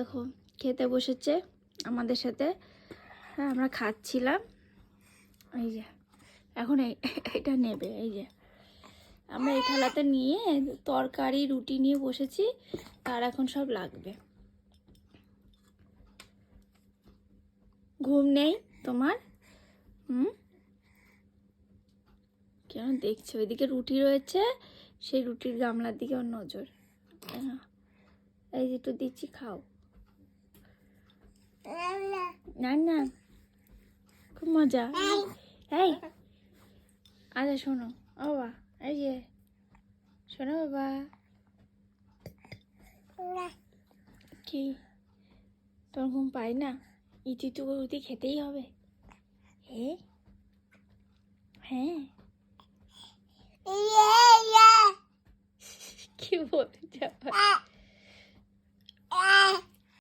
দেখো খেতে বসেছে আমাদের সাথে, হ্যাঁ আমরা খাচ্ছিলাম। এই যে এখন এটা নেবে, এই যে আমরা এই থালাতে নিয়ে তরকারি রুটি নিয়ে বসেছি, তার এখন সব লাগবে। ঘুম নেই তোমার? কেন দেখছো? ওইদিকে রুটি রয়েছে, সেই রুটির গামলার দিকে ওর নজর। এই যে একটু দিচ্ছি, খাও। না না, খুব মজা। এই আচ্ছা শোনো বাবা, এই যে শোনো বাবা। কি তোর ঘুম পাই না? ইতি তো রুটি খেতেই হবে। হ্যাঁ হ্যাঁ, কি বলতে